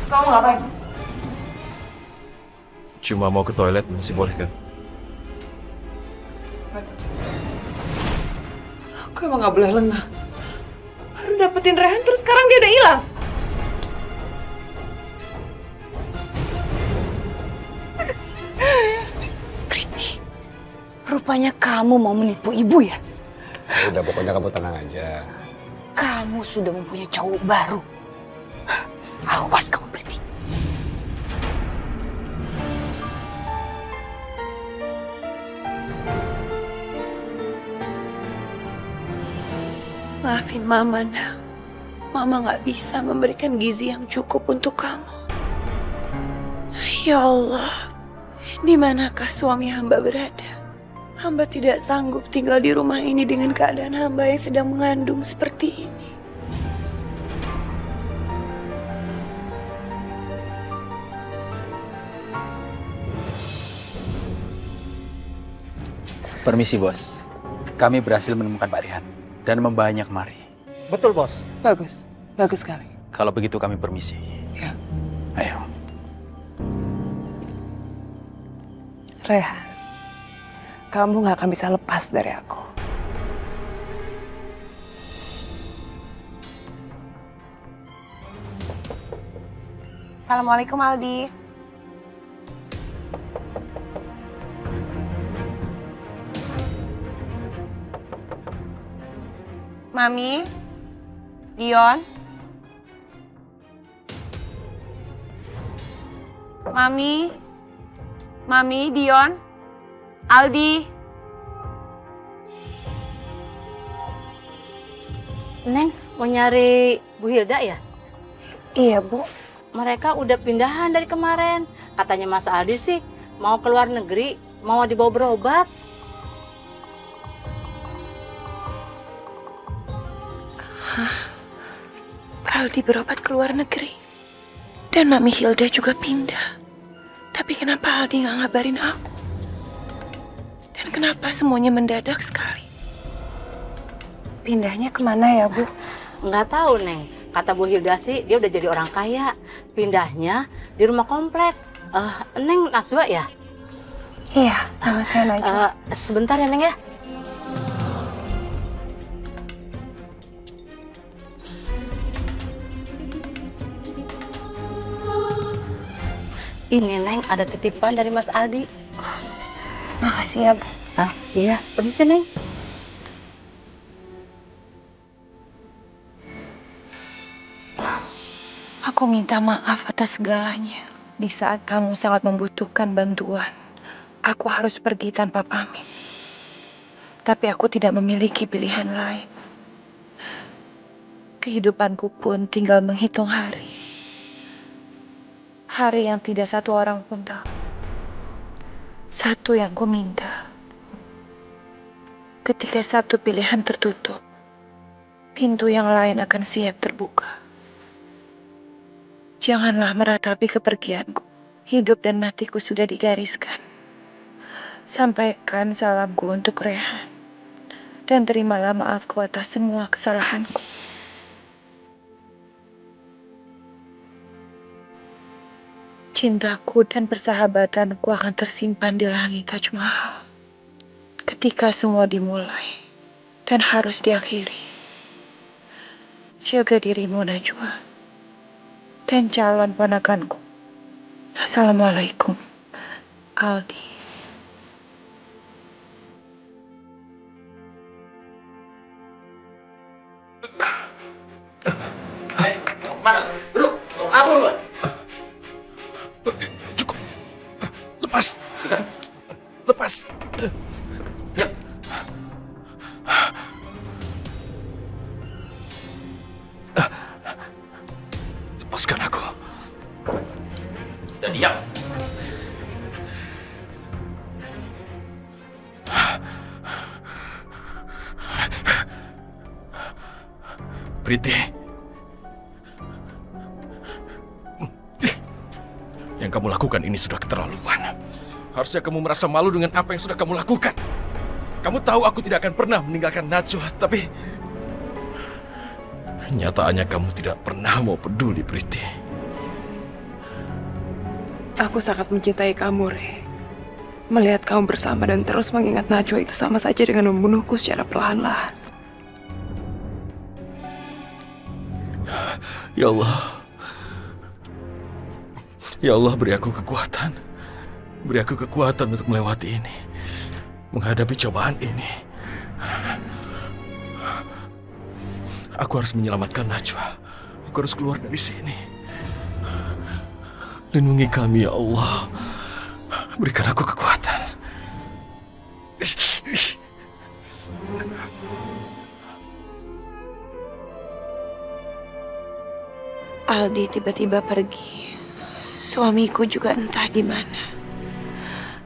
Kamu ngapain? Cuma mau ke toilet, masih boleh kan? Aku emang gak boleh lengah. Baru dapetin Rehan terus sekarang dia udah hilang. Priti, rupanya kamu mau menipu ibu ya? Udah, pokoknya kamu tenang aja. Kamu sudah mempunyai cowok baru. Awas kamu, Priti. Maafin Mama, nak. Mama gak bisa memberikan gizi yang cukup untuk kamu. Ya Allah, di manakah suami hamba berada? Hamba tidak sanggup tinggal di rumah ini dengan keadaan hamba yang sedang mengandung seperti ini. Permisi, Bos. Kami berhasil menemukan Pak Rihan dan membawa kemari. Betul, Bos. Bagus, bagus sekali. Kalau begitu kami permisi. Ya. Ayo. Rehan, kamu gak akan bisa lepas dari aku. Assalamualaikum, Aldi. Mami, Dion, Mami, Dion, Aldi. Neng, mau nyari Bu Hilda ya? Iya, Bu. Mereka udah pindahan dari kemarin. Katanya Mas Aldi sih mau keluar negeri, mau dibawa berobat. Aldi berobat ke luar negeri. Dan Mami Hilda juga pindah. Tapi kenapa Aldi nggak ngabarin aku? Dan kenapa semuanya mendadak sekali? Pindahnya kemana ya, Bu? Nggak tahu, Neng. Kata Bu Hilda sih dia udah jadi orang kaya. Pindahnya di rumah komplek. Neng Naswa ya? Iya, nama saya Najwa. Sebentar ya, Neng ya. Ini, Neng, ada titipan dari Mas Aldi. Makasih ya, Bu. Iya, permisi, Neng. Aku minta maaf atas segalanya. Di saat kamu sangat membutuhkan bantuan, aku harus pergi tanpa pamit. Tapi aku tidak memiliki pilihan lain. Kehidupanku pun tinggal menghitung hari. Hari yang tidak satu orang pun tahu. Satu yang ku minta. Ketika satu pilihan tertutup, pintu yang lain akan siap terbuka. Janganlah meratapi kepergianku. Hidup dan matiku sudah digariskan. Sampaikan salamku untuk Rehan. Dan terimalah maafku atas semua kesalahanku. Cintaku dan persahabatanku akan tersimpan di langit Taj Mahal. Ketika semua dimulai dan harus diakhiri. Jaga dirimu, Najwa. Dan calon ponakanku. Assalamualaikum, Aldi. Mana? Bro, apa lu? Cukup. Lepas. Lepas. Ya. Lepaskan aku. Dan diam. Priti. Yang kamu lakukan ini sudah keterlaluan. Harusnya kamu merasa malu dengan apa yang sudah kamu lakukan. Kamu tahu aku tidak akan pernah meninggalkan Najwa, tapi nyataannya kamu tidak pernah mau peduli, Priti. Aku sangat mencintai kamu, Re. Melihat kamu bersama dan terus mengingat Najwa itu sama saja dengan membunuhku secara perlahan-lahan. Ya Allah. Ya Allah, beri aku kekuatan. Beri aku kekuatan untuk melewati ini. Menghadapi cobaan ini. Aku harus menyelamatkan Najwa. Aku harus keluar dari sini. Lindungi kami, ya Allah. Berikan aku kekuatan. Aldi tiba-tiba pergi. Suamiku juga entah di mana.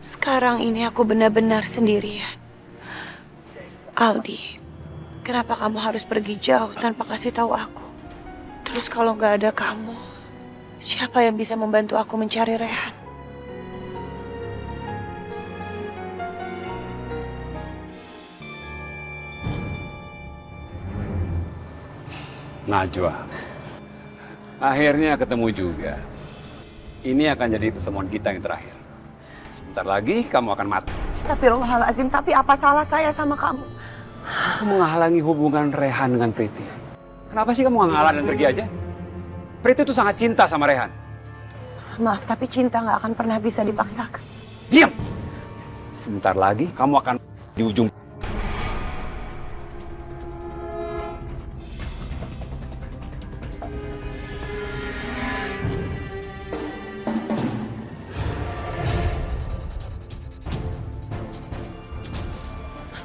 Sekarang ini aku benar-benar sendirian. Aldi, kenapa kamu harus pergi jauh tanpa kasih tahu aku? Terus kalau nggak ada kamu, siapa yang bisa membantu aku mencari Rehan? Najwa, akhirnya ketemu juga. Ini akan jadi pertemuan kita yang terakhir. Sebentar lagi kamu akan mati. Astagfirullahaladzim, tapi apa salah saya sama kamu? Aku menghalangi hubungan Rehan dengan Priti. Kenapa sih kamu nggak ngalah dan pergi aja? Priti itu sangat cinta sama Rehan. Maaf, tapi cinta nggak akan pernah bisa dipaksakan. Diam! Sebentar lagi kamu akan di ujung.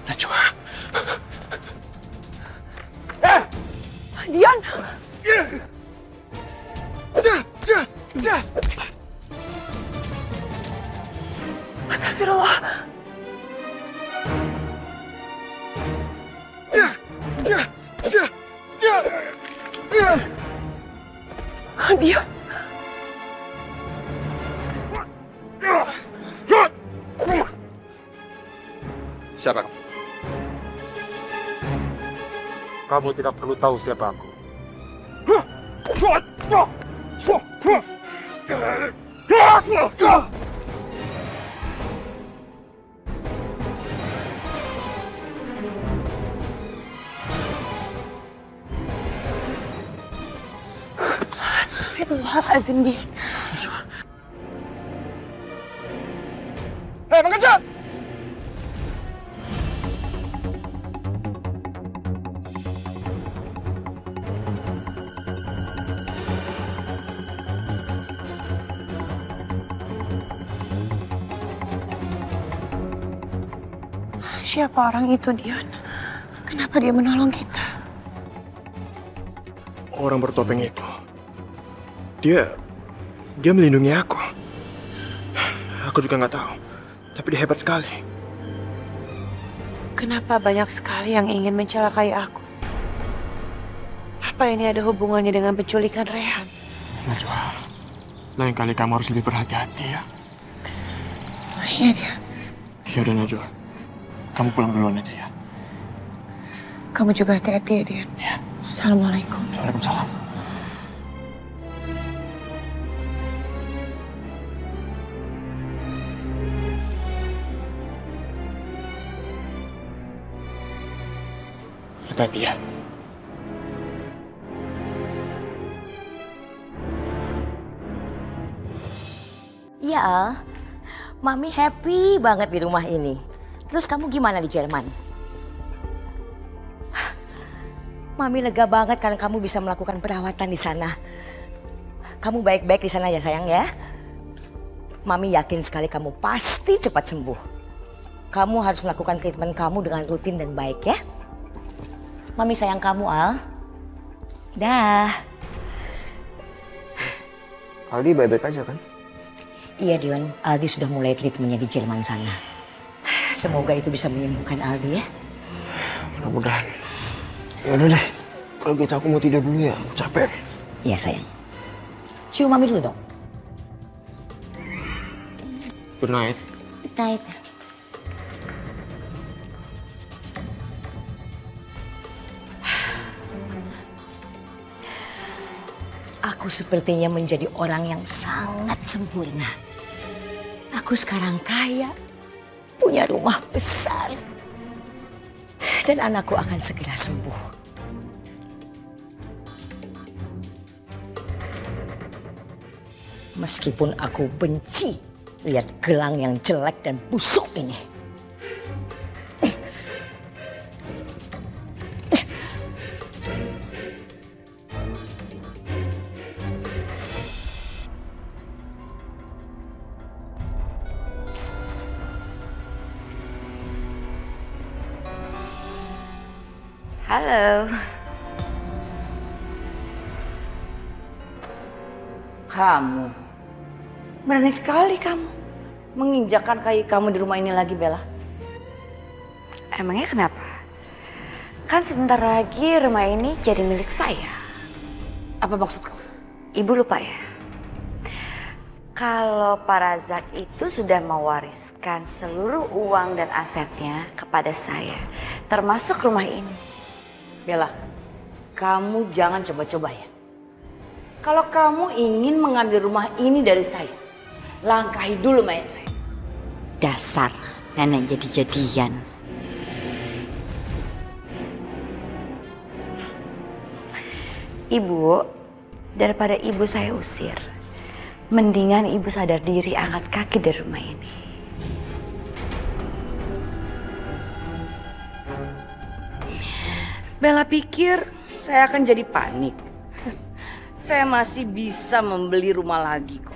Najwa. Dian! Astagfirullah. Dian. Siapa kamu? Kamu tidak perlu tahu siapa aku. Astagfirullahaladzim, Dian. Hei, pengecut! Siapa orang itu, Dian? Kenapa dia menolong kita? Orang bertopeng itu. Dia melindungi aku. Aku juga nggak tahu. Tapi dia hebat sekali. Kenapa banyak sekali yang ingin mencelakai aku? Apa ini ada hubungannya dengan penculikan Rehan? Najwa, lain kali kamu harus lebih berhati-hati ya. Iya, Dian. Yaudah Najwa, kamu pulang duluan aja ya. Kamu juga hati-hati ya, Dian. Ya. Assalamualaikum. Waalaikumsalam. Hati-hati ya. Iya, Al. Mami happy banget di rumah ini. Terus kamu gimana di Jerman? Mami lega banget karena kamu bisa melakukan perawatan di sana. Kamu baik-baik di sana ya sayang ya. Mami yakin sekali kamu pasti cepat sembuh. Kamu harus melakukan treatment kamu dengan rutin dan baik ya. Mami sayang kamu, Al. Dah. Aldi baik-baik aja kan? Iya Dion, Aldi sudah mulai treatmentnya di Jerman sana. Semoga itu bisa menyembuhkan Aldi ya. Mudah-mudahan. Ya udah deh, kalau gitu aku mau tidur dulu ya, aku capek. Iya sayang. Cium Mami dulu dong. Good night. Good night. Aku sepertinya menjadi orang yang sangat sempurna. Aku sekarang kaya, punya rumah besar, dan anakku akan segera sembuh. Meskipun aku benci lihat gelang yang jelek dan busuk ini. Halo. Kamu, berani sekali kamu menginjakkan kaki kamu di rumah ini lagi, Bella. Emangnya kenapa? Kan sebentar lagi rumah ini jadi milik saya. Apa maksud kamu? Ibu lupa ya? Kalau Pak Razak itu sudah mewariskan seluruh uang dan asetnya kepada saya, termasuk rumah ini. Bella, kamu jangan coba-coba ya. Kalau kamu ingin mengambil rumah ini dari saya, langkahi dulu mayat saya. Dasar nenek jadi-jadian. Ibu, daripada ibu saya usir, mendingan ibu sadar diri angkat kaki dari rumah ini. Bella pikir saya akan jadi panik. Saya masih bisa membeli rumah lagi kok.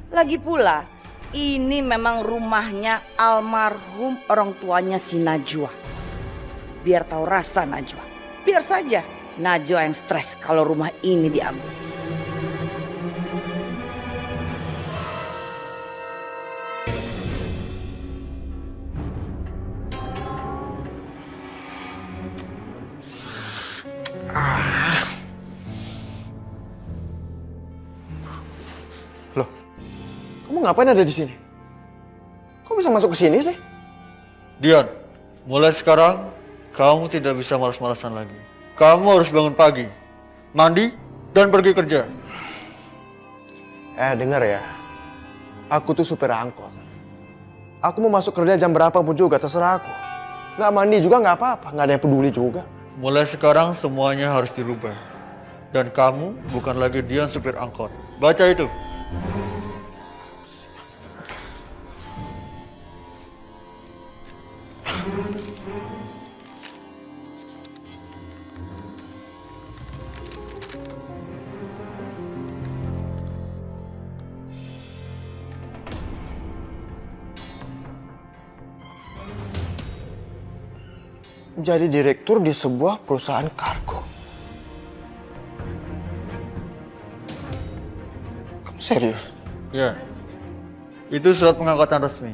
Lagi pula, ini memang rumahnya almarhum orang tuanya si Najwa. Biar tahu rasa Najwa. Biar saja Najwa yang stres kalau rumah ini diambil. Loh, kamu ngapain ada di sini? Kok bisa masuk ke sini sih? Dian, mulai sekarang kamu tidak bisa malas-malasan lagi. Kamu harus bangun pagi, mandi, dan pergi kerja. Dengar ya. Aku tuh supir angkot. Aku mau masuk kerja jam berapa pun juga, terserah aku. Nggak mandi juga nggak apa-apa, nggak ada yang peduli juga. Mulai sekarang semuanya harus dirubah. Dan kamu bukan lagi Dian supir angkot. Baca itu. Jadi direktur di sebuah perusahaan kargo. Kamu serius? Ya, itu surat pengangkatan resmi.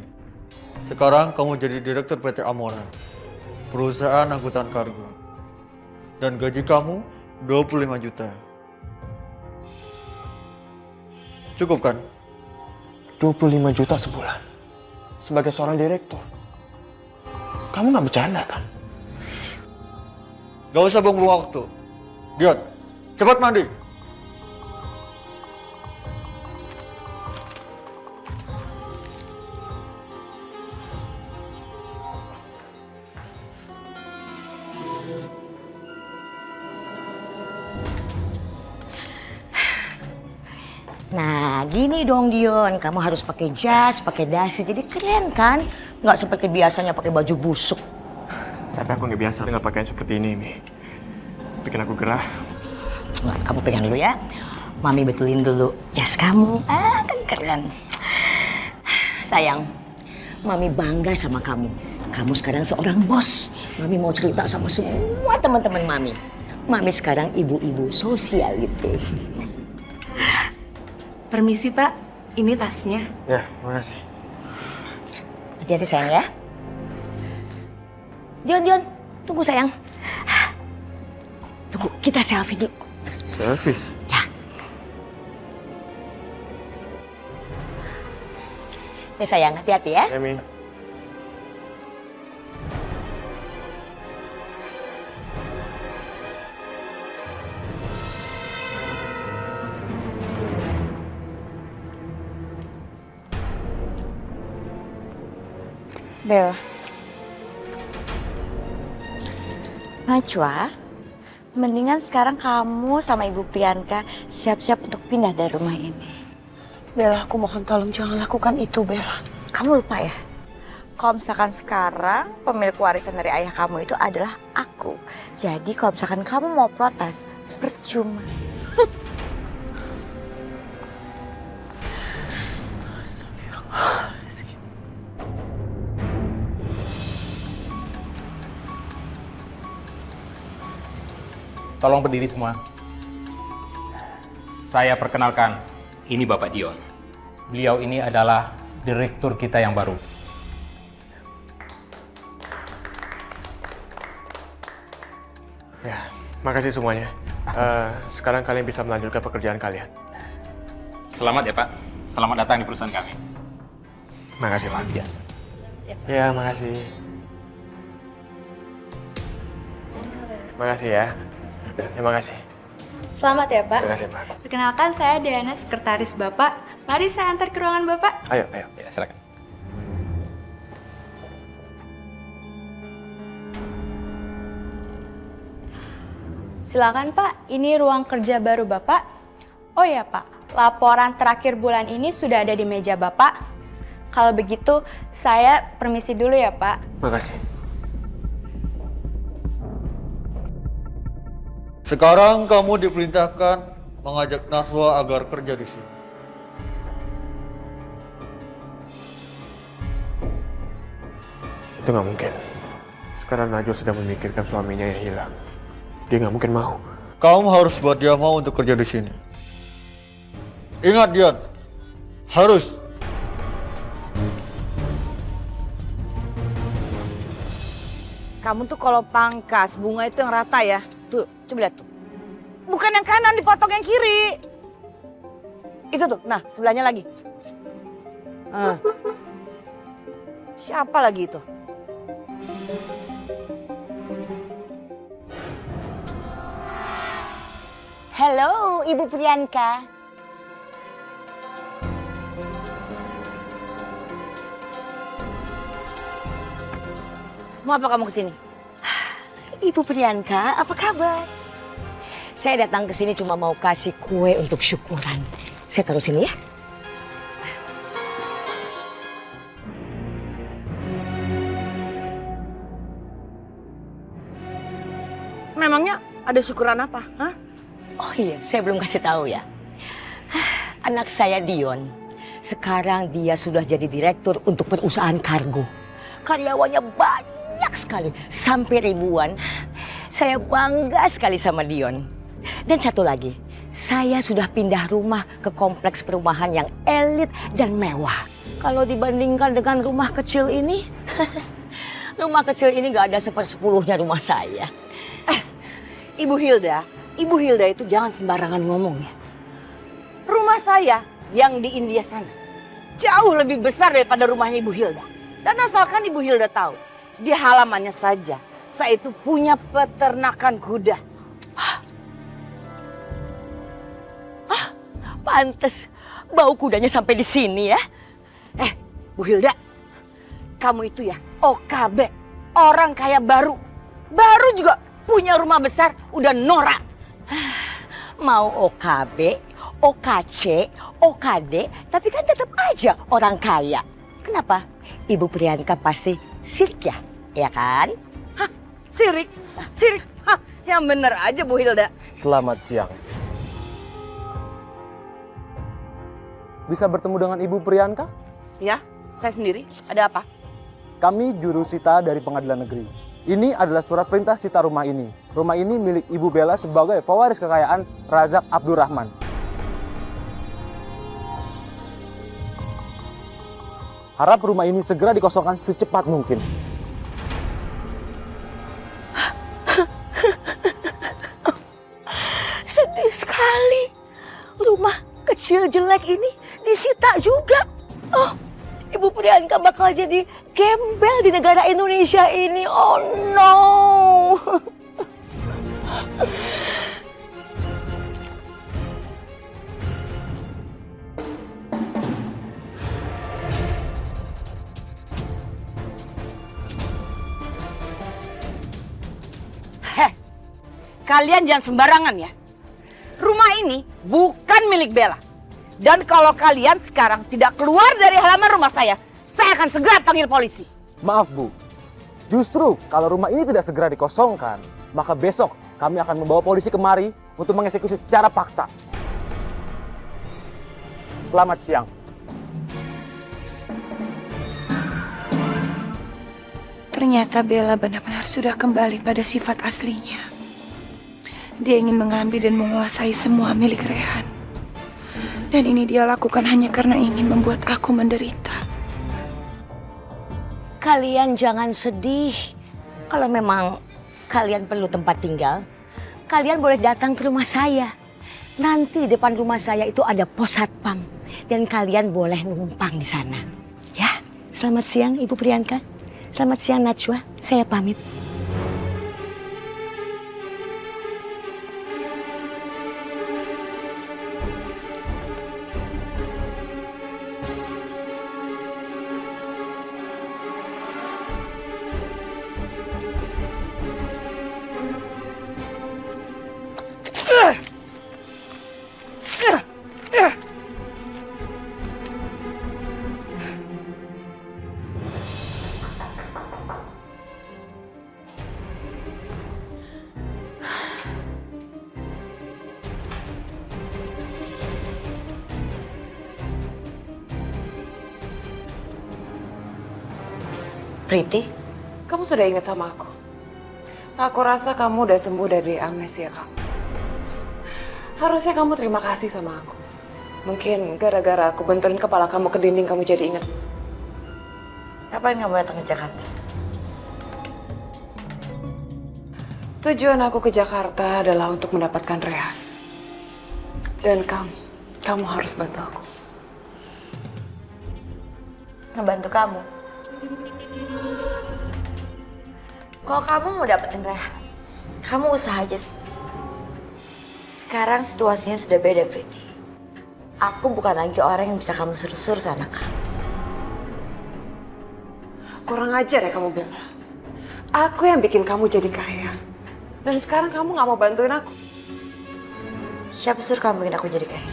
Sekarang kamu jadi direktur PT Amora, perusahaan angkutan kargo. Dan gaji kamu 25 juta. Cukup kan? 25 juta sebulan. Sebagai seorang direktur. Kamu nggak bercanda kan? Gak usah buang-buang waktu. Dion, cepat mandi. Nah, gini dong Dion, kamu harus pakai jas, pakai dasi, jadi keren kan? Nggak seperti biasanya pakai baju busuk. Tapi aku nggak biasa dengan pakaian seperti ini, Mi. Bikin aku gerah. Nggak, kamu pegang dulu ya. Mami betulin dulu jas kamu. Ah, kan keren. Sayang, Mami bangga sama kamu. Kamu sekarang seorang bos. Mami mau cerita sama semua teman-teman Mami. Mami sekarang ibu-ibu sosial gitu. Permisi Pak, ini tasnya. Ya, makasih. Hati-hati sayang ya. Dion, tunggu sayang. Tunggu, kita selfie dulu. Selfie? Ya. Nih sayang, hati-hati ya. Ya, Mi. Bella, Najwa, mendingan sekarang kamu sama Ibu Priyanka siap-siap untuk pindah dari rumah ini. Bella, aku mohon tolong jangan lakukan itu, Bella. Kamu lupa ya? Kalau misalkan sekarang pemilik warisan dari ayah kamu itu adalah aku. Jadi kalau misalkan kamu mau protes, percuma. Tolong berdiri semua. Saya perkenalkan, ini Bapak Dion. Beliau ini adalah direktur kita yang baru. Ya, makasih semuanya. Sekarang kalian bisa melanjutkan pekerjaan kalian. Selamat ya Pak. Selamat datang di perusahaan kami. Makasih, Pak. Ya, makasih. Makasih ya. Terima kasih. Selamat ya, Pak. Terima kasih, Pak. Perkenalkan, saya Diana, sekretaris Bapak. Mari saya antar ke ruangan Bapak. Ayo, ayo. Ya, silakan. Silakan, Pak. Ini ruang kerja baru Bapak. Oh ya, Pak. Laporan terakhir bulan ini sudah ada di meja Bapak. Kalau begitu, saya permisi dulu ya, Pak. Makasih. Sekarang kamu diperintahkan mengajak Najwa agar kerja di sini. Itu nggak mungkin. Sekarang Najwa sedang memikirkan suaminya yang hilang. Dia nggak mungkin mau. Kamu harus buat dia mau untuk kerja di sini. Ingat Dion, harus. Kamu tuh kalau pangkas bunga itu yang rata ya. Tuh, coba lihat tuh. Bukan yang kanan dipotong yang kiri. Itu tuh, nah sebelahnya lagi. Siapa lagi itu? Halo, Ibu Priyanka. Mau apa kamu kesini? Ibu Priyanka, apa kabar? Saya datang ke sini cuma mau kasih kue untuk syukuran. Saya taruh sini ya. Memangnya ada syukuran apa? Hah? Oh iya, saya belum kasih tahu ya. Anak saya Dion, sekarang dia sudah jadi direktur untuk perusahaan kargo. Karyawannya banyak sekali, sampai ribuan. Saya bangga sekali sama Dion. Dan satu lagi, saya sudah pindah rumah ke kompleks perumahan yang elit dan mewah. Kalau dibandingkan dengan rumah kecil ini, rumah kecil ini gak ada 1/10-nya rumah saya. Ibu Hilda itu jangan sembarangan ngomong ya. Rumah saya yang di India sana jauh lebih besar daripada rumahnya Ibu Hilda. Dan asalkan Ibu Hilda tahu, di halamannya saja saya itu punya peternakan kuda. Pantes bau kudanya sampai di sini ya. Bu Hilda, kamu itu ya OKB, orang kaya baru. Baru juga punya rumah besar, udah norak. Mau OKB, OKC, OKD, tapi kan tetap aja orang kaya. Kenapa? Ibu Priyanka pasti sirik ya kan? Hah, sirik? Sirik? Hah, yang bener aja Bu Hilda. Selamat siang. Bisa bertemu dengan Ibu Priyanka? Ya, saya sendiri. Ada apa? Kami juru sita dari pengadilan negeri. Ini adalah surat perintah sita rumah ini. Rumah ini milik Ibu Bella sebagai pewaris kekayaan Razak Abdurrahman. Harap rumah ini segera dikosongkan secepat mungkin. Sedih sekali. Rumah kecil jelek ini disita juga. Oh, Ibu Priyanka bakal jadi gembel di negara Indonesia ini. Oh no. kalian jangan sembarangan ya. Rumah ini bukan milik Bella. Dan kalau kalian sekarang tidak keluar dari halaman rumah saya akan segera panggil polisi. Maaf Bu, justru kalau rumah ini tidak segera dikosongkan, maka besok kami akan membawa polisi kemari untuk mengeksekusi secara paksa. Selamat siang. Ternyata Bella benar-benar sudah kembali pada sifat aslinya. Dia ingin mengambil dan menguasai semua milik Rehan. Dan ini dia lakukan hanya karena ingin membuat aku menderita. Kalian jangan sedih. Kalau memang kalian perlu tempat tinggal, kalian boleh datang ke rumah saya. Nanti di depan rumah saya itu ada pos satpam. Dan kalian boleh numpang di sana. Ya, selamat siang Ibu Priyanka. Selamat siang Najwa, saya pamit. Priti, Kamu sudah ingat sama aku. Aku rasa kamu udah sembuh dari amnesia kamu. Harusnya kamu terima kasih sama aku. Mungkin gara-gara aku benturin kepala kamu ke dinding, kamu jadi ingat. Ngapain kamu datang ke Jakarta? Tujuan aku ke Jakarta adalah untuk mendapatkan Rehan. Dan kamu harus bantu aku. Ngebantu kamu? Kalau kamu mau dapetin Rehan, kamu usaha aja. Sekarang situasinya sudah beda, Priti. Aku bukan lagi orang yang bisa kamu suruh-suruh sana kamu. Kurang ajar ya kamu, Bella. Aku yang bikin kamu jadi kaya. Dan sekarang kamu gak mau bantuin aku. Siapa suruh kamu bikin aku jadi kaya?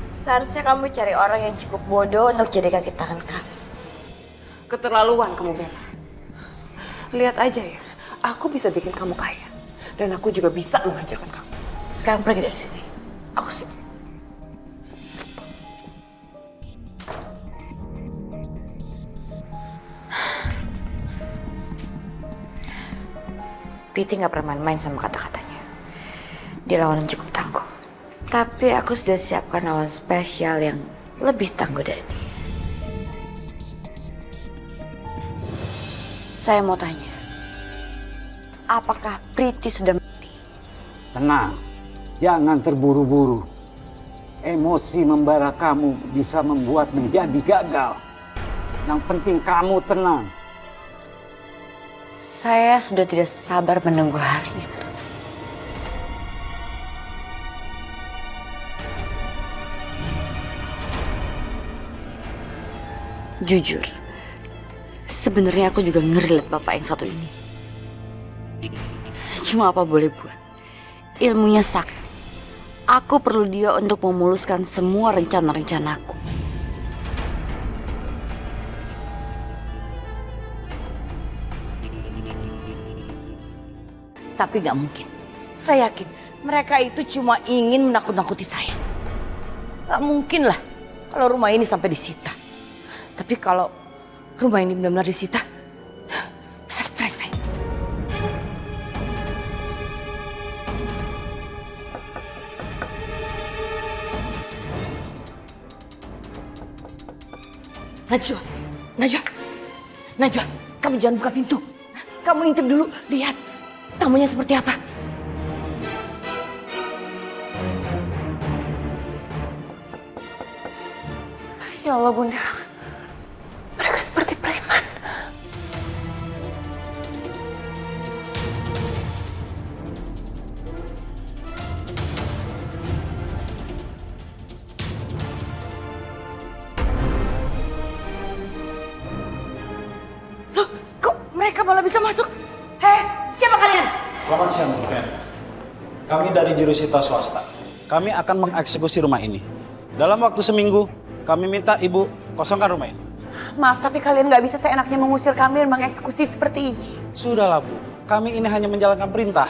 Seharusnya kamu cari orang yang cukup bodoh untuk jadi kaki tangan kamu. Keterlaluan kamu, Bella. Lihat aja ya, aku bisa bikin kamu kaya. Dan aku juga bisa menghancurkan kamu. Sekarang pergi dari sini. Aku sibuk. Priti gak pernah main-main sama kata-katanya. Dia lawan yang cukup tangguh. Tapi aku sudah siapkan lawan spesial yang lebih tangguh dari dia. Saya mau tanya, apakah Priti sudah mati? Tenang, jangan terburu-buru. Emosi membara kamu bisa membuat menjadi gagal. Yang penting kamu tenang. Saya sudah tidak sabar menunggu hari itu. Jujur, sebenarnya aku juga ngeri liat bapak yang satu ini. Cuma apa boleh buat, ilmunya sakti. Aku perlu dia untuk memuluskan semua rencana-rencanaku. Tapi gak mungkin. Saya yakin mereka itu cuma ingin menakut-nakuti saya. Gak mungkin lah kalau rumah ini sampai disita. Tapi kalau rumah ini benar-benar disita, bisa stres saya. Najwa, kamu jangan buka pintu. Kamu intip dulu, lihat tamunya seperti apa. Ya Allah Bunda, mereka seperti preman. Loh, kok mereka malah bisa masuk? Hei, siapa kalian? Selamat siang, Bu Fen. Kami dari jurusita swasta. Kami akan mengeksekusi rumah ini. Dalam waktu seminggu, kami minta ibu kosongkan rumah ini. Maaf, tapi kalian nggak bisa seenaknya mengusir kami dan mengeksekusi seperti ini. Sudahlah Bu, kami ini hanya menjalankan perintah.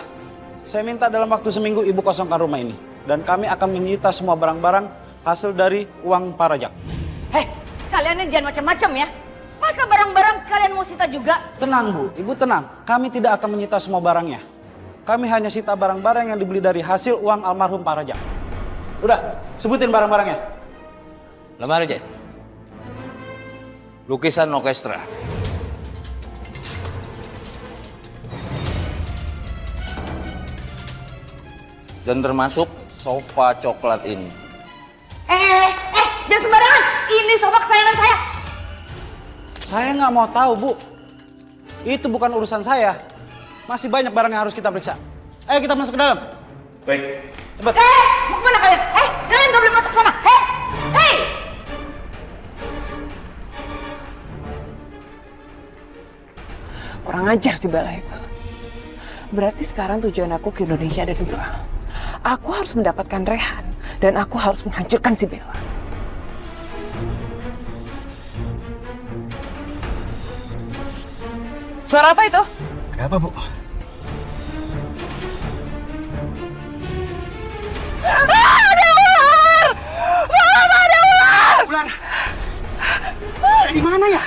Saya minta dalam waktu seminggu ibu kosongkan rumah ini. Dan kami akan menyita semua barang-barang hasil dari uang pajak. Heh, kalian ini jangan macam-macam ya. Masa barang-barang kalian mau sita juga? Tenang Bu, Ibu tenang. Kami tidak akan menyita semua barangnya. Kami hanya sita barang-barang yang dibeli dari hasil uang almarhum Pak Rajak. Udah, sebutin barang-barangnya. Lemari, Jen. Lukisan orkestra. Dan termasuk sofa coklat ini. Jangan sembarangan. Ini sofa kesayangan saya. Saya nggak mau tahu, Bu. Itu bukan urusan saya. Masih banyak barang yang harus kita periksa. Ayo kita masuk ke dalam. Baik. Cepat. Mau kemana kalian? Kalian nggak boleh masuk sana. Hei! Kurang ajar si Bella itu. Berarti sekarang tujuan aku ke Indonesia ada dua. Aku harus mendapatkan Rehan dan aku harus menghancurkan si Bella. Suara apa itu? Ada apa, Bu? Ada ular! Mama, ada ular! Ular? Di mana ya?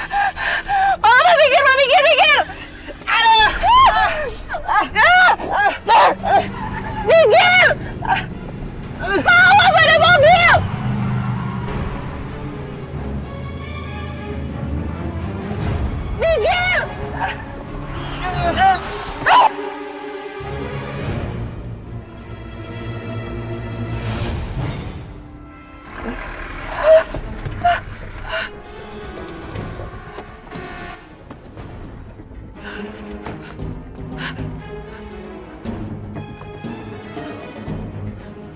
Mama, mikir! Aduh! Mikir! Awas, ada mobil! Mikir!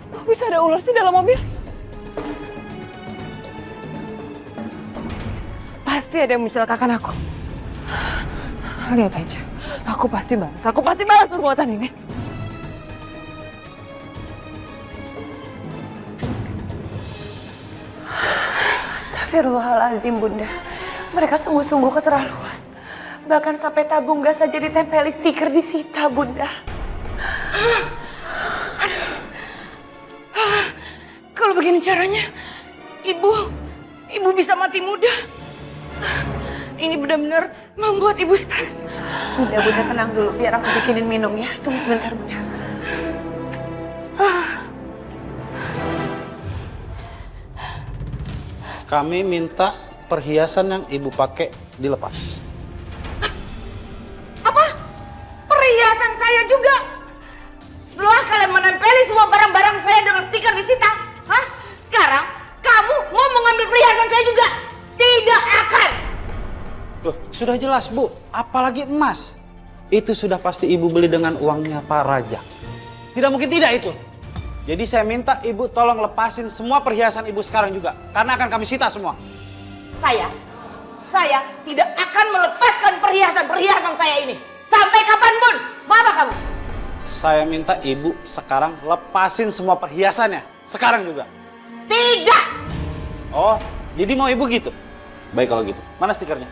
Kok bisa ada ular di dalam mobil? Pasti ada yang mencelakakan aku. Lihat aja, aku pasti balas perbuatan ini. Astagfirullahaladzim, Bunda. Mereka sungguh-sungguh keterlaluan. Bahkan sampai tabung gas saja ditempeli stiker disita, Bunda. Kalau begini caranya, ibu bisa mati muda. Ini benar-benar membuat ibu stres. Bunda tenang dulu, biar aku bikinin minum ya. Tunggu sebentar, Bunda. Kami minta perhiasan yang ibu pakai dilepas. Apa? Perhiasan saya juga? Setelah kalian menempeli semua barang-barang saya dengan stiker disita, sekarang kamu mau mengambil perhiasan saya juga? Tidak akan! Loh, sudah jelas Bu, apalagi emas. Itu sudah pasti ibu beli dengan uangnya Pak Raja. Tidak mungkin tidak itu. Jadi saya minta ibu tolong lepasin semua perhiasan ibu sekarang juga. Karena akan kami sita semua. Saya tidak akan melepaskan perhiasan saya ini. Sampai kapanpun, mau apa kamu? Saya minta ibu sekarang lepasin semua perhiasannya. Sekarang juga. Tidak! Oh, jadi mau ibu gitu? Baik kalau gitu. Mana stikernya?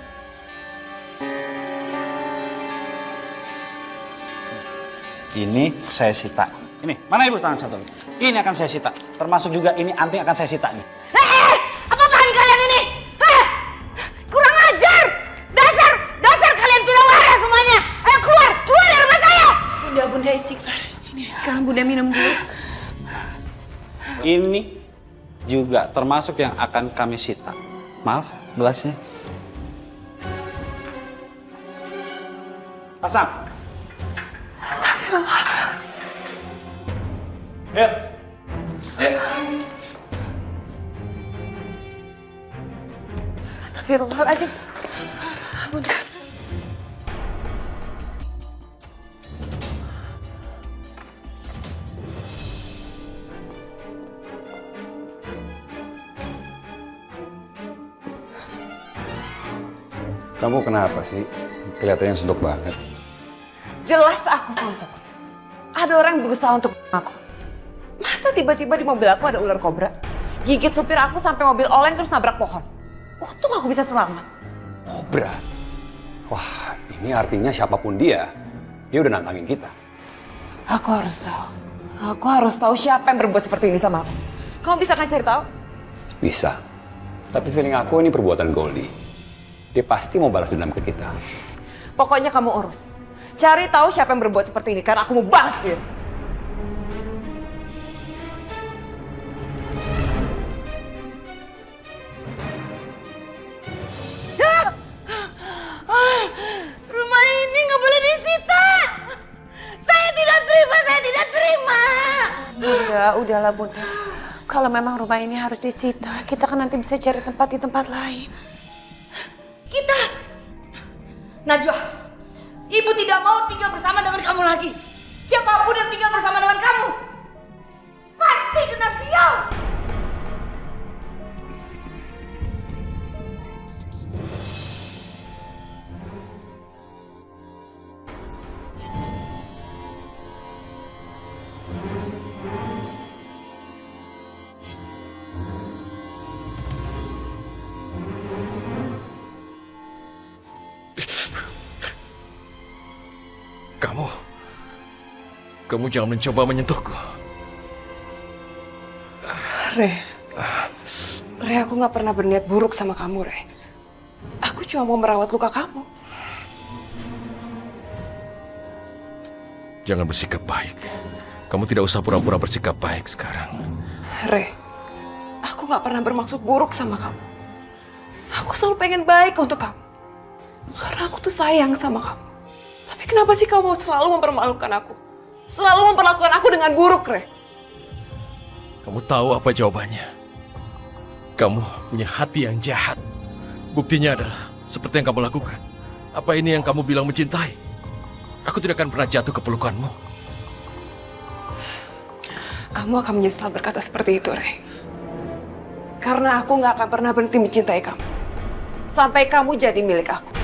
Ini saya sita. Ini, mana ibu tangan satu? Ini akan saya sita. Termasuk juga ini anting akan saya sita nih. Apaan kalian ini? Kurang ajar! Dasar kalian tidak waras semuanya! Ayo keluar dari rumah saya! Bunda istighfar. Ini sekarang Bunda minum dulu. Ini juga termasuk yang akan kami sita. Maaf, gelasnya. Pasang. Astagfirullah. Ayo. Astagfirullahaladzim. Bunda. Kamu kenapa sih? Kelihatannya suntuk banget. Jelas aku suntuk. Ada orang yang berusaha untuk aku. Masa tiba-tiba di mobil aku ada ular kobra? Gigit supir aku sampai mobil oleng terus nabrak pohon. Untung aku bisa selamat. Kobra? Wah, ini artinya siapapun dia udah nantangin kita. Aku harus tahu. Aku harus tahu siapa yang berbuat seperti ini sama aku. Kamu bisa kan cari tahu? Bisa. Tapi feeling aku ini perbuatan Goldie. Dia pasti mau balas dendam ke kita. Pokoknya kamu urus. Cari tahu siapa yang berbuat seperti ini karena aku mau balas dia. Rumah ini nggak boleh disita. Saya tidak terima, saya tidak terima. Bunda, udahlah Bunda. Kalau memang rumah ini harus disita, kita kan nanti bisa cari tempat di tempat lain. Kita, Najwa, ibu tidak mau tinggal bersama dengan kamu lagi. Siapapun yang tinggal bersama dengan kamu, pasti kena sial. Kamu jangan mencoba menyentuhku. Re, aku gak pernah berniat buruk sama kamu, Re. Aku cuma mau merawat luka kamu. Jangan bersikap baik. Kamu tidak usah pura-pura bersikap baik sekarang. Re, aku gak pernah bermaksud buruk sama kamu. Aku selalu pengen baik untuk kamu. Karena aku tuh sayang sama kamu. Tapi kenapa sih kamu selalu mempermalukan aku? Selalu memperlakukan aku dengan buruk, Re. Kamu tahu apa jawabannya? Kamu punya hati yang jahat. Buktinya adalah seperti yang kamu lakukan. Apa ini yang kamu bilang mencintai? Aku tidak akan pernah jatuh ke pelukanmu. Kamu akan menyesal berkata seperti itu, Re. Karena aku gak akan pernah berhenti mencintai kamu. Sampai kamu jadi milik aku.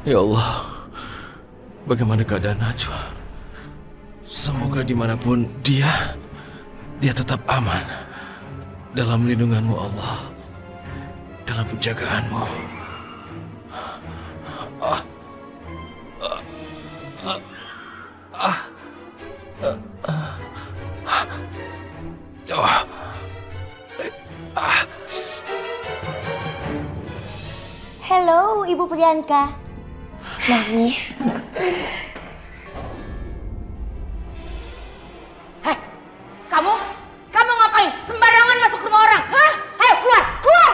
Ya Allah, bagaimana keadaan Najwa? Semoga dimanapun dia tetap aman. Dalam lindunganmu Allah, dalam penjagaanmu. Halo, Ibu Priyanka. Mami. Hei, kamu ngapain? Sembarangan masuk rumah orang, hah? Ayo keluar, keluar!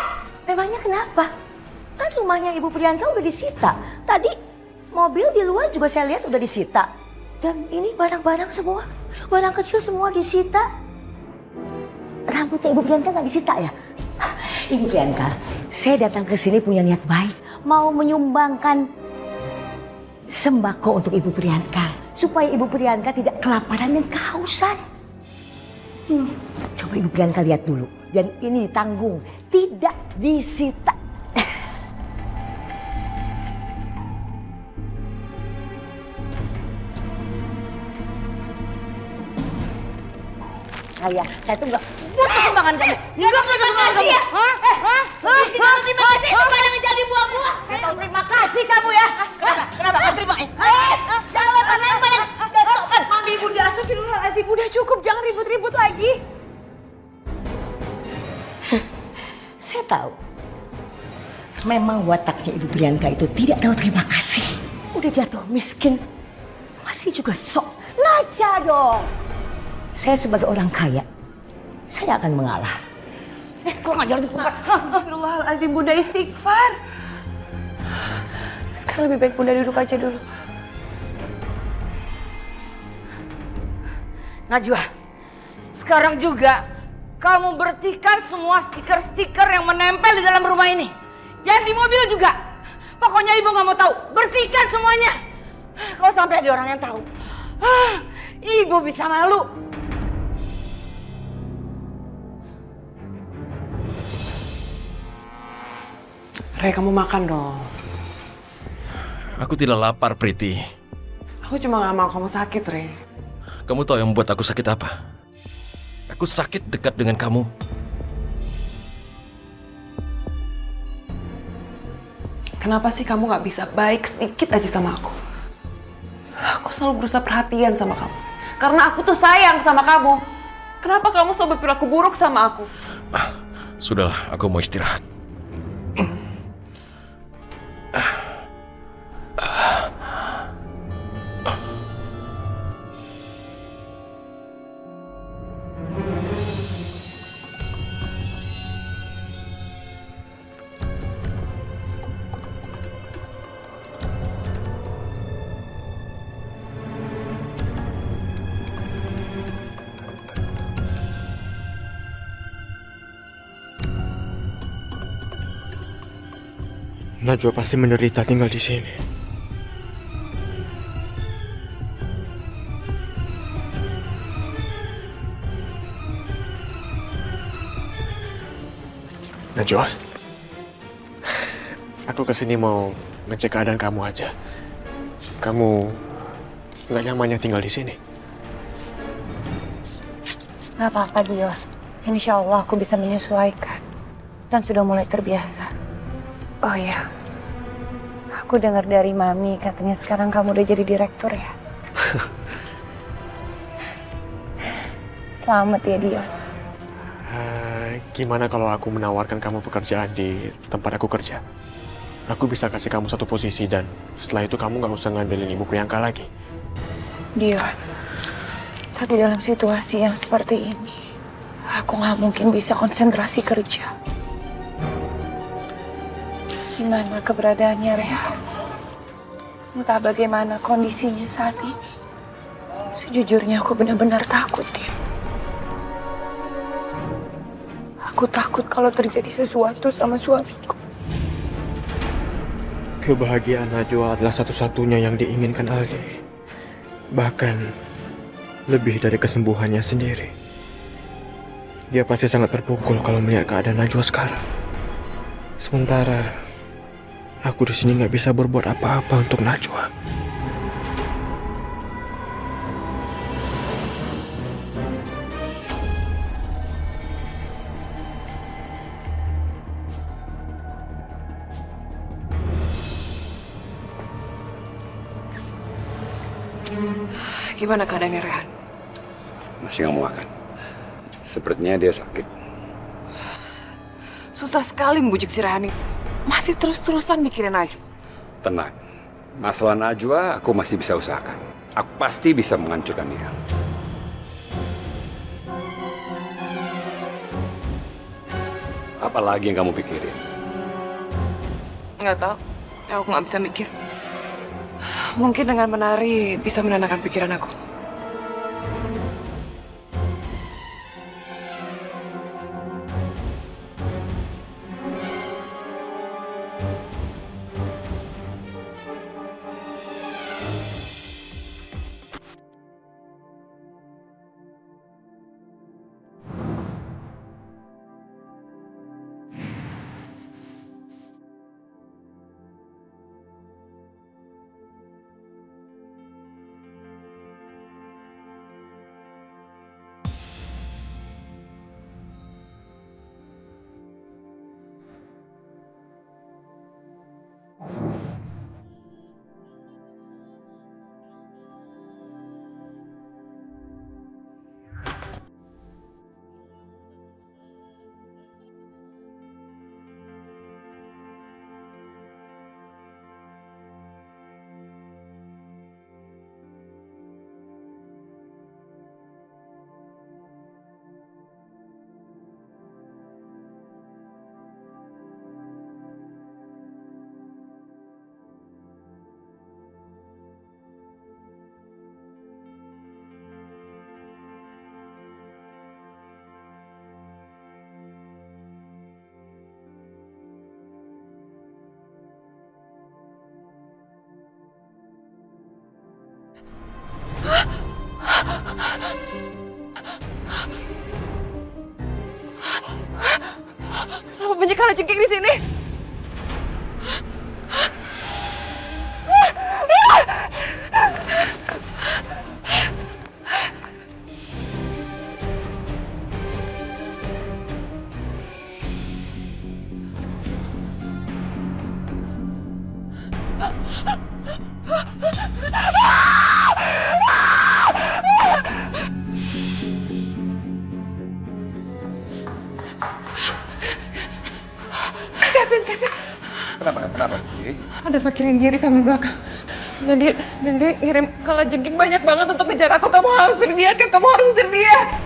Memangnya kenapa? Kan rumahnya Ibu Priyanka udah disita. Tadi mobil di luar juga saya lihat udah disita. Dan ini barang-barang semua, barang kecil semua disita. Rambutnya Ibu Priyanka nggak disita ya? Ibu Priyanka, saya datang ke sini punya niat baik. Mau menyumbangkan sembako untuk Ibu Priyanka. Supaya Ibu Priyanka tidak kelaparan dan kehausan. Coba Ibu Priyanka lihat dulu. Dan ini ditanggung, tidak disita. Saya tuh nggak butuh sumbangan kamu. Nggak butuh sumbangan kamu. Terima kasih, sembarangan jadi buah-buah. Saya tahu terima kasih kamu ya. Kenapa? Nggak terima? Jangan lempar-lemparin. Mami, Bunda, astagfirullahaladzim. Udah cukup, jangan ribut-ribut lagi. Saya tahu. Memang wataknya Ibu Priyanka itu tidak tahu terima kasih. Udah jatuh miskin. Masih juga sok. Laca dong. Saya sebagai orang kaya, saya akan mengalah. Kurang ajar tuh. Astagfirullahaladzim, Bunda, istighfar. Sekarang lebih baik Bunda duduk aja dulu. Najwa, sekarang juga kamu bersihkan semua stiker-stiker yang menempel di dalam rumah ini. Yang di mobil juga. Pokoknya ibu nggak mau tahu. Bersihkan semuanya. Kalau sampai ada orang yang tahu, ibu bisa malu. Ray, kamu makan dong. Aku tidak lapar, Priti. Aku cuma gak mau kamu sakit, Ray. Kamu tahu yang membuat aku sakit apa? Aku sakit dekat dengan kamu. Kenapa sih kamu gak bisa baik sedikit aja sama aku? Aku selalu berusaha perhatian sama kamu. Karena aku tuh sayang sama kamu. Kenapa kamu selalu berperilaku buruk sama aku? Sudahlah, aku mau istirahat. Najwa pasti menderita tinggal di sini. Najwa, aku kesini mau ngecek keadaan kamu aja. Kamu nggak nyamannya tinggal di sini? Gak apa-apa, Dio. Insya Allah aku bisa menyesuaikan. Dan sudah mulai terbiasa. Oh ya, aku dengar dari Mami katanya sekarang kamu udah jadi direktur ya. Selamat ya, Dio. Gimana kalau aku menawarkan kamu pekerjaan di tempat aku kerja? Aku bisa kasih kamu satu posisi dan setelah itu kamu nggak usah ngandelin Ibu Priyanka lagi. Dio, tapi dalam situasi yang seperti ini, aku nggak mungkin bisa konsentrasi kerja. Gimana keberadaannya Rehan? Entah bagaimana kondisinya saat ini. Sejujurnya aku benar-benar takut ya. Aku takut kalau terjadi sesuatu sama suamiku. Kebahagiaan Najwa adalah satu-satunya yang diinginkan Aldi. Bahkan lebih dari kesembuhannya sendiri. Dia pasti sangat terpukul kalau melihat keadaan Najwa sekarang. Sementara aku di sini nggak bisa berbuat apa-apa untuk Najwa. Gimana keadaannya Rehan? Masih nggak mau makan. Sepertinya dia sakit. Susah sekali membujuk si Rehan itu. Masih terus-terusan mikirin Najwa. Tenang. Masalah Najwa aku masih bisa usahakan. Aku pasti bisa menghancurkan dia. Apa lagi yang kamu pikirin? Nggak tahu. Aku nggak bisa mikir. Mungkin dengan menari bisa menenangkan pikiran aku. Kenapa banyak kalajengking di sini? Kenapa? Ada fakir yang diri kami belakang. Dan dia ngirim kalajengking banyak banget untuk ngejar aku. Kamu harus usir dia, Ken. Kamu harus usir dia.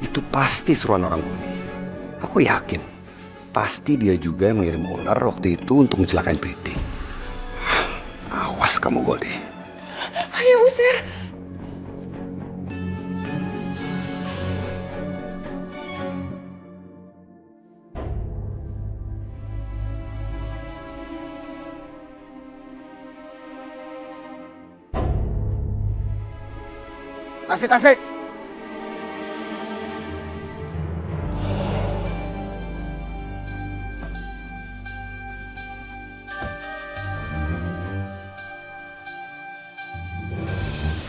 Itu pasti seruan orang Goldie. Aku yakin. Pasti dia juga yang mengirim ular waktu itu untuk mencelakain Priti. Awas kamu, Goldie. Ayo usir. Tasik.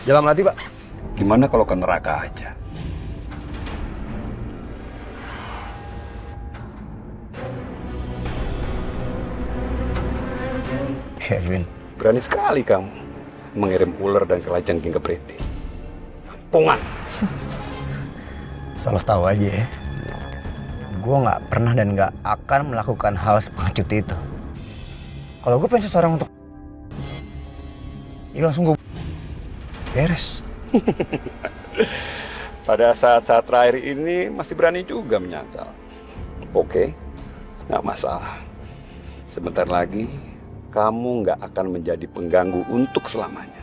Jalan Melati, Pak. Gimana kalau ke neraka aja? Kevin. Berani sekali kamu mengirim ular dan kalajengking ke Priti. Kampungan. Salah tahu aja ya. Gue nggak pernah dan nggak akan melakukan hal sepengecut itu. Kalau gue pengen seseorang untuk, ya langsung gue beres. Pada saat-saat terakhir ini masih berani juga menyangkal. Oke, nggak masalah. Sebentar lagi kamu nggak akan menjadi pengganggu untuk selamanya.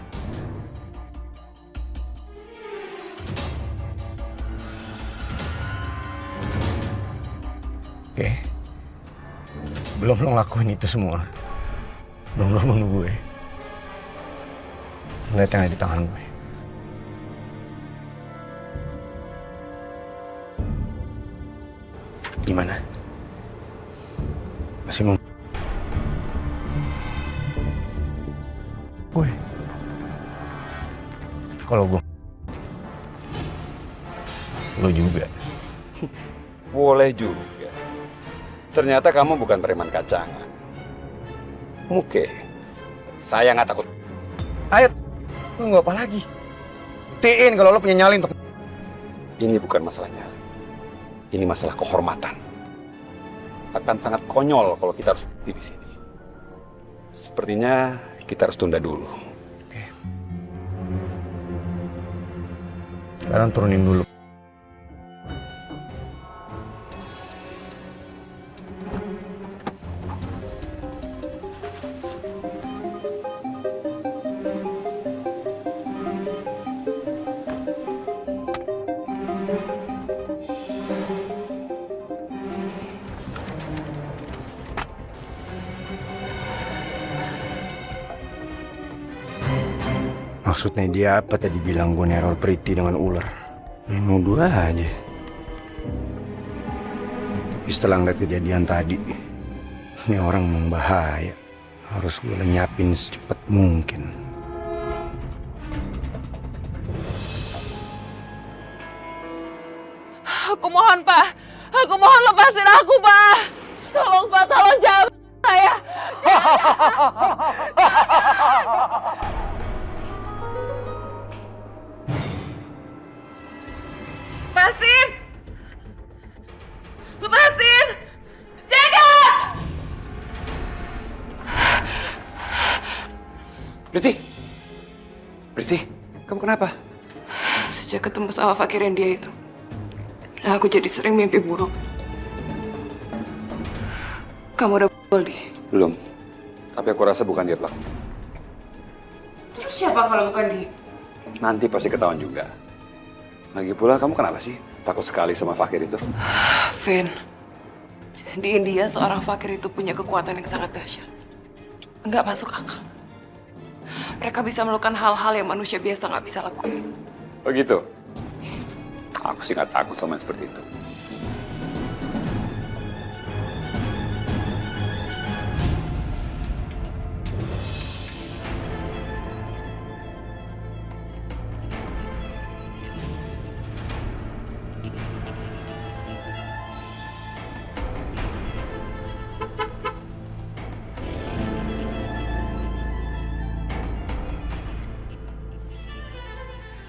Oke. Belum lo ngelakuin itu semua. Belum lo bunuh gue. Lihat yang ada di tangan gue. Gimana? Masih mau? Gue. Kalau gue. Lo juga. Boleh juga. Ternyata kamu bukan preman kacangan. Oke, saya nggak takut. Ayo, lo nggak apa lagi? Buktiin kalau lo punya nyali untuk... Ini bukan masalah nyali. Ini masalah kehormatan. Akan sangat konyol kalau kita harus berhenti di sini. Sepertinya kita harus tunda dulu. Oke. Sekarang turunin dulu. Maksudnya dia apa tadi bilang gue neror Priti dengan ular? Nuduh aja. Tapi setelah ngeliat kejadian tadi, ini orang memang bahaya. Harus gue lenyapin secepat mungkin. Aku mohon, Pak. Aku mohon lepasin aku, Pak. Tolong, Pak. Tolong jangan saya. Lepasin! Lepasin! Jaga! Priti, kamu kenapa? Sejak ketemu sama fakir yang dia itu, aku jadi sering mimpi buruk. Kamu udah Goldie? Belum, tapi aku rasa bukan dia pelaku. Terus siapa kalau bukan dia? Nanti pasti ketahuan juga. Lagi pula kamu kenapa sih takut sekali sama fakir itu? Vin, di India seorang fakir itu punya kekuatan yang sangat dahsyat. Nggak masuk akal. Mereka bisa melakukan hal-hal yang manusia biasa nggak bisa lakukan. Begitu? Aku sih nggak takut sama yang seperti itu.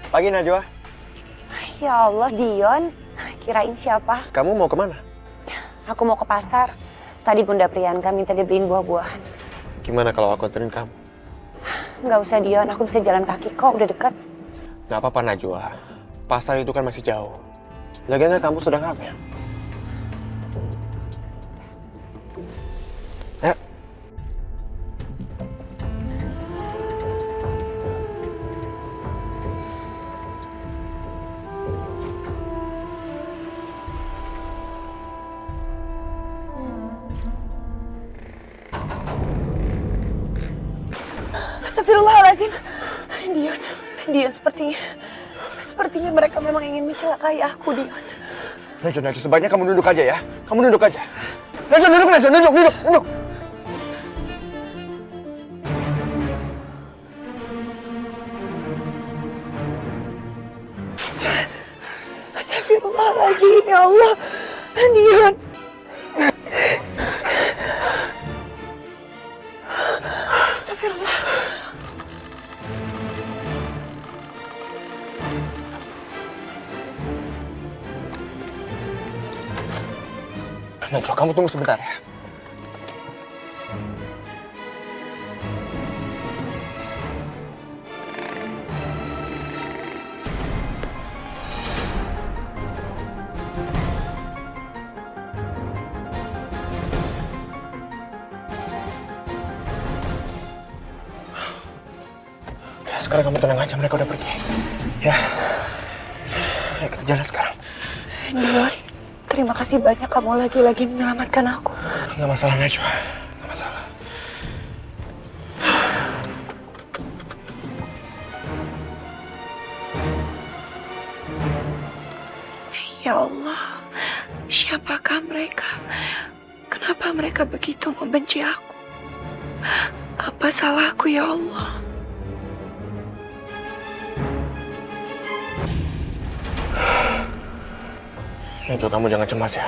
Pagi Najwa. Ya Allah, Dion. Kirain siapa? Kamu mau kemana? Aku mau ke pasar. Tadi Bunda Priyanka minta dibeliin buah-buahan. Gimana kalau aku anterin kamu? Nggak usah Dion, aku bisa jalan kaki kok, udah deket. Gak apa-apa Najwa. Pasar itu kan masih jauh. Lagian kan kamu sudah hamil. Ayo. Astagfirullahaladzim. Dion, sepertinya mereka memang ingin mencelakai aku, Dion. Najwa, sebaiknya kamu duduk aja ya. Kamu duduk aja. Najwa, duduk. Astagfirullahaladzim, ya Allah. Dion. Astagfirullah. Najwa, kamu tunggu sebentar ya. Udah, sekarang kamu tenang aja, mereka udah pergi. Ya. Ayo kita jalan sekarang. Dion, terima kasih banyak kamu lagi-lagi menyelamatkan aku. Nggak masalah Najwa, nggak masalah. Ya Allah, siapakah mereka? Kenapa mereka begitu membenci aku? Apa salahku ya Allah? Najwa, kamu jangan cemas ya.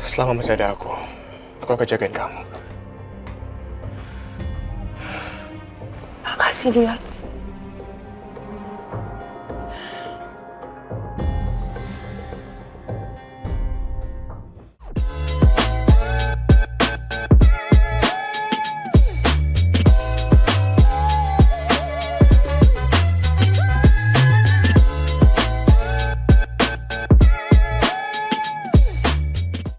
Selama masih ada aku akan jagain kamu. Makasih, Dion.